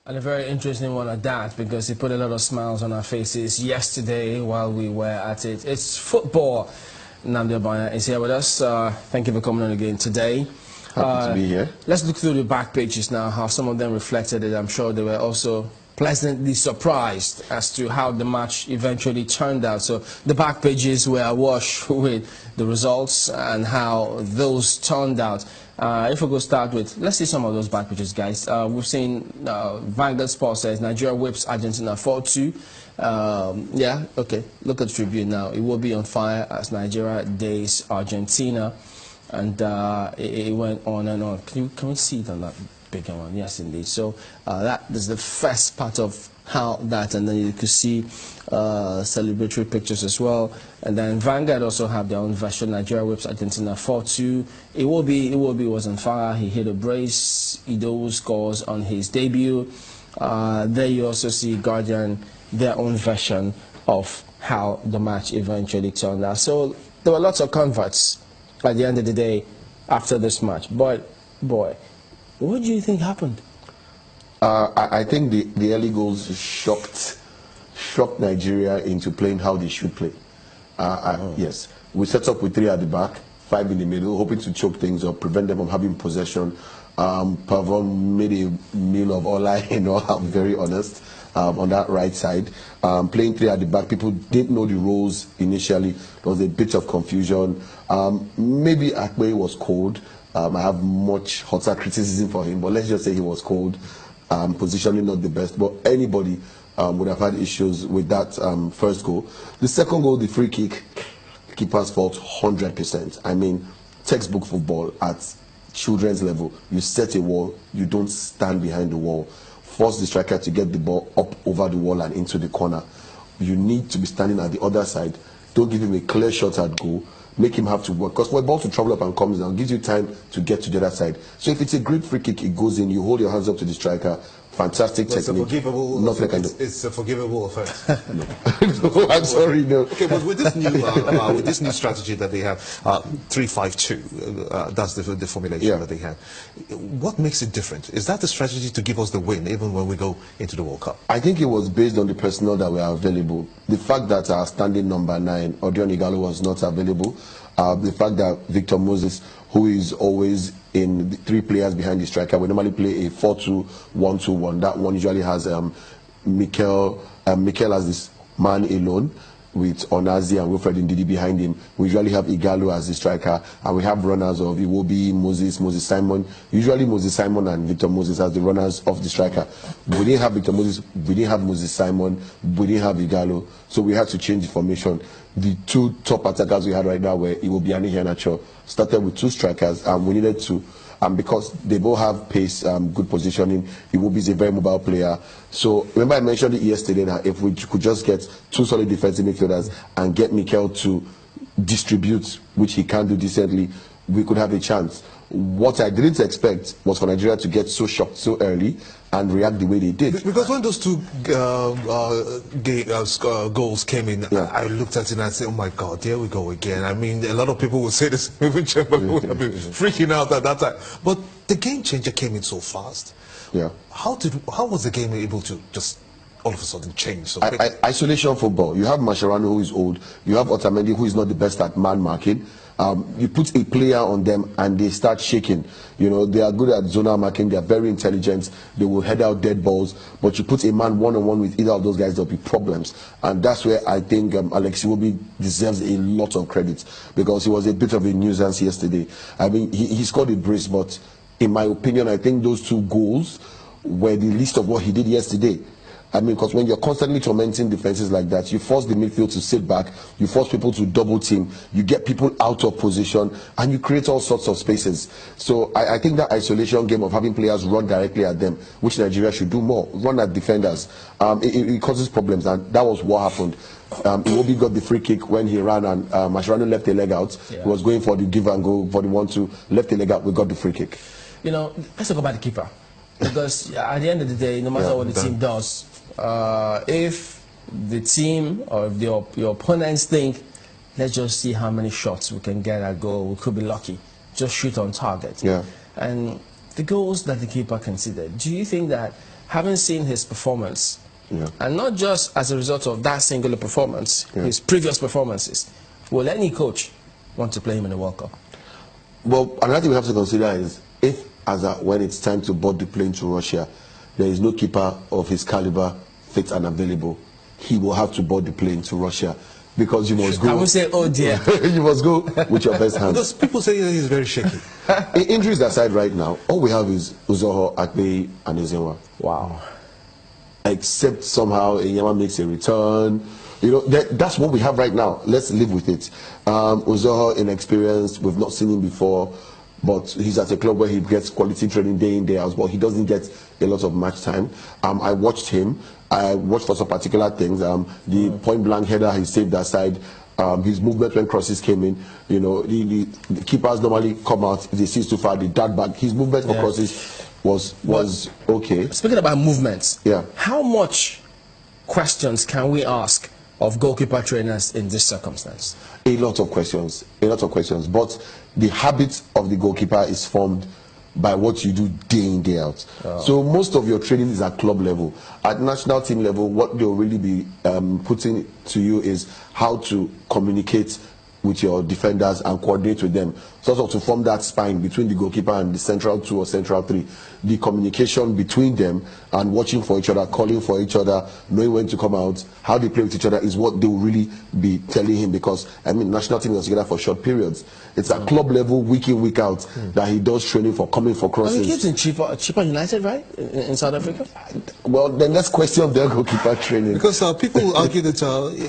And a very interesting one at that, because it put a lot of smiles on our faces yesterday while we were at it. It's football. Nnamdi Ogbonna is here with us. Thank you for coming on again today. Happy to be here. Let's look through the back pages now, how some of them reflected it. I'm sure they were also pleasantly surprised as to how the match eventually turned out. So the back pages were awash with the results and how those turned out. If we go start with, let's see some of those back pages, guys. We've seen Vanguard Sports says Nigeria whips Argentina 4-2. Yeah, okay. Look at the Tribune now. It will be on fire as Nigeria days Argentina. And it went on and on. Can we see it on that bigger one? Yes, indeed. So that is the first part of how that, and then you could see celebratory pictures as well. And then Vanguard also have their own version. Nigeria whips Argentina 4-2. It will be was on fire. He hit a brace. Ido scores on his debut. There you also see Guardian, their own version of how the match eventually turned out. So there were lots of converts at the end of the day after this match. But boy, what do you think happened? I think the early goals shocked Nigeria into playing how they should play. Yes, we set up with 3 at the back, 5 in the middle, hoping to choke things up, prevent them from having possession. Pavon made a meal of Ola, I'm very honest, on that right side. Playing 3 at the back, people didn't know the roles initially. There was a bit of confusion. Maybe Akpe was cold. I have much hotter criticism for him, but let's just say he was cold. Positioning not the best, but anybody would have had issues with that first goal. The second goal, the free kick, keeper's fault 100%. I mean, textbook football at children's level. You set a wall, you don't stand behind the wall. Force the striker to get the ball up over the wall and into the corner. You need to be standing at the other side. Don't give him a clear shot at goal. Make him have to work. Because for a ball to travel up and comes down, gives you time to get to the other side. So if it's a great free kick, it goes in, you hold your hands up to the striker. Fantastic technique. It's a forgivable offense. No, I'm sorry, no. Okay, but with this new strategy that they have, 3-5-2, that's the formulation that they have. What makes it different? Is that the strategy to give us the win, even when we go into the World Cup? I think it was based on the personnel that were available. The fact that our standing number 9, Odion Igalo, was not available. The fact that Victor Moses, who is always in the 3 players behind the striker, we normally play a 4-2-1-2-1. That one usually has Mikel as this man alone, with Onazi and Wilfred Ndidi behind him. We usually have Igalo as the striker, and we have runners of Iwobi, Moses Simon. Usually Moses Simon and Victor Moses as the runners of the striker. We didn't have Victor Moses, we didn't have Moses Simon, we didn't have Igalo, so we had to change the formation. The 2 top attackers we had right now were Iwobi and Iheanacho. Started with 2 strikers, and we needed to, because they both have pace, good positioning. Iwobi is a very mobile player. So remember I mentioned it yesterday that if we could just get 2 solid defensive midfielders and get Mikel to distribute, which he can do decently, we could have a chance. What I didn't expect was for Nigeria to get so shocked so early and react the way they did. Because when those 2 goals came in, I looked at it and I said, oh my God, here we go again. I mean, a lot of people would say this, even Chamberlain would have been freaking out at that time. But the game changer came in so fast. Yeah. How was the game able to just all of a sudden change so quickly? Isolation football. You have Mascherano, who is old. You have Otamendi, who is not the best at man marking. You put a player on them and they start shaking. You know, they are good at zonal marking. They are very intelligent. They will head out dead balls. But you put a man one-on-one with either of those guys, there'll be problems. And that's where I think Alex Iwobi deserves a lot of credit, because he was a bit of a nuisance yesterday. I mean, he scored a brace, but in my opinion, I think those 2 goals were the least of what he did yesterday. I mean, because when you're constantly tormenting defenses like that, you force the midfield to sit back, you force people to double team, you get people out of position, and you create all sorts of spaces. So I think that isolation game of having players run directly at them, which Nigeria should do more, run at defenders, it causes problems, and that was what happened. Iwobi got the free kick when he ran, and Mascherano left a leg out. Yeah. He was going for the give and go for the 1-2, left a leg out, we got the free kick. You know, let's talk about the keeper. Because at the end of the day, no matter what the team does, if the team or if your opponents think, let's just see how many shots we can get at goal, we could be lucky, just shoot on target. Yeah. And the goals that the keeper considered, do you think that having seen his performance, Yeah. and not just as a result of that singular performance, his previous performances, will any coach want to play him in the World Cup? Well, another thing we have to consider is if, when it's time to board the plane to Russia, there is no keeper of his caliber fit and available, he will have to board the plane to Russia, because you must go. I would say, oh dear. You must go with your best hand. Because people say that he's very shaky. Injuries aside, right now, all we have is Uzoho, Akpe, and Ezenwa. Wow. Except somehow Enyama makes a return. You know, that's what we have right now. Let's live with it. Uzoho, inexperienced, we've not seen him before, but he's at a club where he gets quality training day in, day out, but he doesn't get a lot of match time. I watched him. I watched for some particular things. The point blank header he saved that side. His movement when crosses came in, you know, the keepers normally come out if they see it's too far, they dart back. His movement for crosses was okay. Speaking about movements, Yeah. how much questions can we ask of goalkeeper trainers in this circumstance? A lot of questions, but the habit of the goalkeeper is formed by what you do day in, day out. So most of your training is at club level. At national team level, what they'll really be putting to you is how to communicate with your defenders and coordinate with them, sort of to form that spine between the goalkeeper and the central two or central three. The communication between them and watching for each other, calling for each other, knowing when to come out, how they play with each other is what they will really be telling him, because, I mean, national team is together for short periods. It's at club level, week in, week out, that he does training for coming for crosses. He keeps in Chipa United, right? In South Africa? Well, then let's question their goalkeeper training. Because people argue that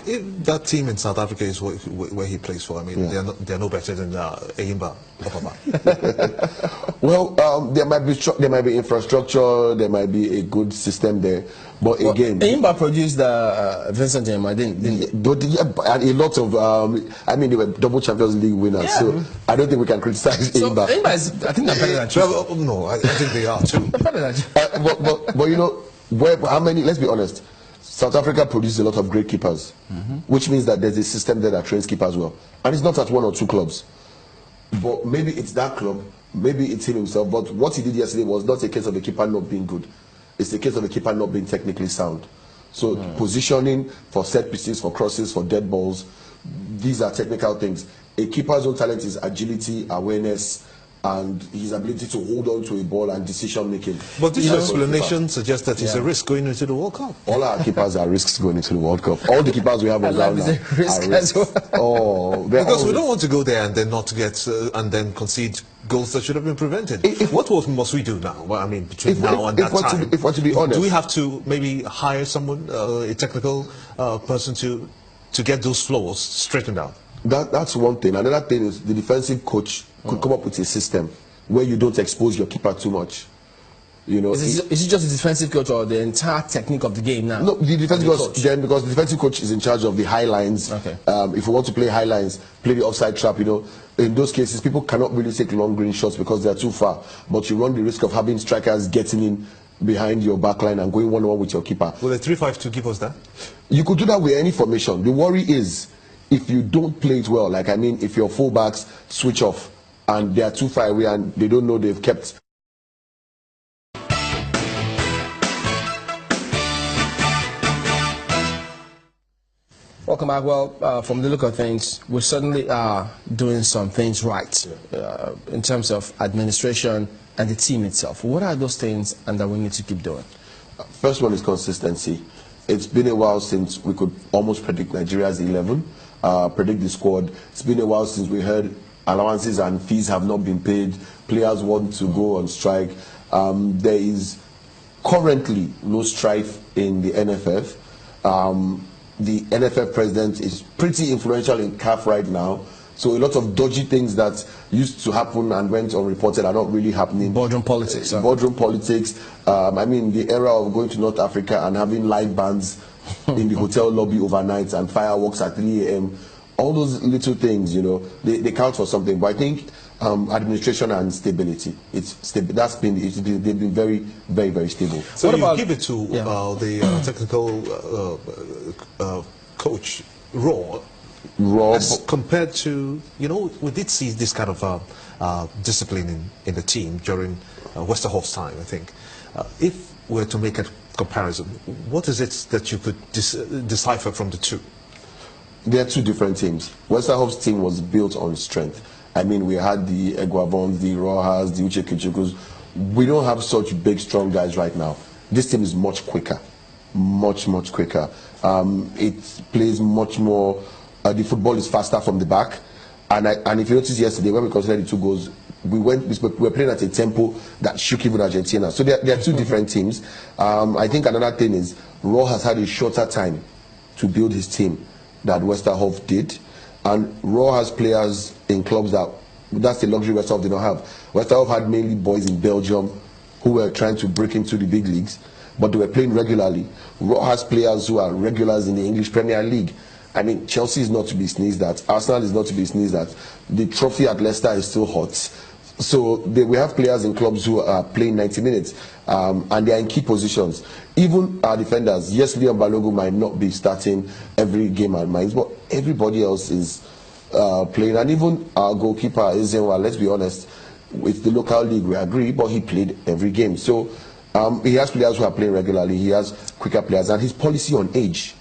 if that team in South Africa is where he plays for, I mean, they're no better than Eyimba. Well, there might be infrastructure, there might be a good system there, but again, Eyimba produced Vincent Eyimba, didn't he? And a lot of, I mean, they were double Champions League winners, so I don't think we can criticize Eyimba. So Eyimba is, I think they're better than Chief. Well, no, I think they are too. They're better than Chief. But you know, how many? Let's be honest. South Africa produces a lot of great keepers, which means that there's a system there that trains keepers well, and it's not at one or two clubs. But maybe it's that club, maybe it's him himself. But what he did yesterday was not a case of the keeper not being good. It's a case of the keeper not being technically sound. So positioning for set pieces, for crosses, for dead balls, these are technical things. A keeper's own talent is agility, awareness, and his ability to hold on to a ball and decision making. But this explanation suggests that he's a risk going into the World Cup. All our keepers are risks going into the World Cup. All the keepers we have on ground now are risks. Because we don't want to go there and then not get and then concede goals that should have been prevented. What must we do now? Well, I mean, between now and that time. If we're to be honest, do we have to maybe hire someone, a technical person, to get those flows straightened out? That's one thing. Another thing is the defensive coach could come up with a system where you don't expose your keeper too much. You know, is it just the defensive coach or the entire technique of the game now? No, the defensive coach. Then, because the defensive coach is in charge of the high lines. Okay. If you want to play high lines, play the offside trap. You know, in those cases, people cannot really take long range shots because they are too far. But you run the risk of having strikers getting in behind your back line and going one-on-one with your keeper. Will the 3-5-2 give us that? You could do that with any formation. The worry is if you don't play it well. Like, I mean, if your fullbacks switch off and they are too far away and they don't know they've kept. Welcome back. Well, from the look of things, we certainly are doing some things right in terms of administration and the team itself. What are those things and that we need to keep doing? First one is consistency. It's been a while since we could almost predict Nigeria's 11, predict the squad. It's been a while since we heard allowances and fees have not been paid. Players want to go on strike. There is currently no strife in the NFF. The NFF president is pretty influential in CAF right now. So a lot of dodgy things that used to happen and went unreported are not really happening. Boardroom politics. Boardroom politics. I mean, the era of going to North Africa and having live bands in the hotel lobby overnight and fireworks at 3 a.m. All those little things, you know, they count for something. But I think administration and stability, they've been very, very, very stable. So you give it to the technical coach, Raw, as compared to, you know, we did see this kind of discipline in the team during Westerhof's time, I think. If were to make a comparison, what is it that you could decipher from the two? They are two different teams. Westerhof's team was built on strength. I mean, we had the Eguavons, the Rojas, the Uchekichukus. We don't have such big, strong guys right now. This team is much quicker, much quicker. It plays much more. The football is faster from the back. And if you notice yesterday, when we considered the 2 goals, we were playing at a tempo that shook even Argentina. So they are two different teams. I think another thing is Raw has had a shorter time to build his team that Westerhof did. And Raw has players in clubs that's the luxury Westerhof did not have. Westerhof had mainly boys in Belgium who were trying to break into the big leagues, but they were playing regularly. Raw has players who are regulars in the English Premier League. I mean, Chelsea is not to be sneezed at. Arsenal is not to be sneezed at. The trophy at Leicester is still hot. So we have players in clubs who are playing 90 minutes, and they are in key positions. Even our defenders, yes, Leon Balogun might not be starting every game at Mainz, but everybody else is playing. And even our goalkeeper, Ezenwa, let's be honest, with the local league, we agree, but he played every game. So he has players who are playing regularly. He has quicker players, and his policy on age,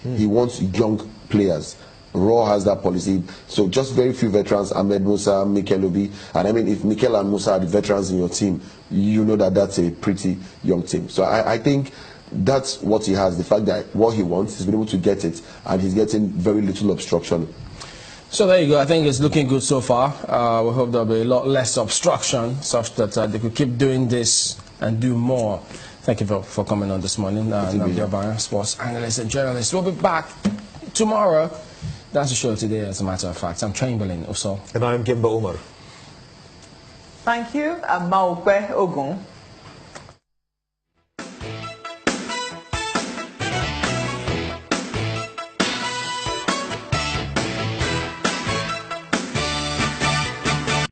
he wants young players. Raw has that policy. So just very few veterans, Ahmed Musa, Mikel Obi. And I mean, if Mikel and Musa are the veterans in your team, you know that that's a pretty young team. So I think that's what he has. The fact that what he wants, he's been able to get it, and he's getting very little obstruction. So there you go. I think it's looking good so far. We hope there'll be a lot less obstruction, such that they could keep doing this and do more. Thank you for coming on this morning. Namdi, sports analyst and journalist. We'll be back tomorrow. That's the show today, as a matter of fact. I'm Chamberlain also. And I'm Gimba Umar. Thank you, Maokwe Ogun.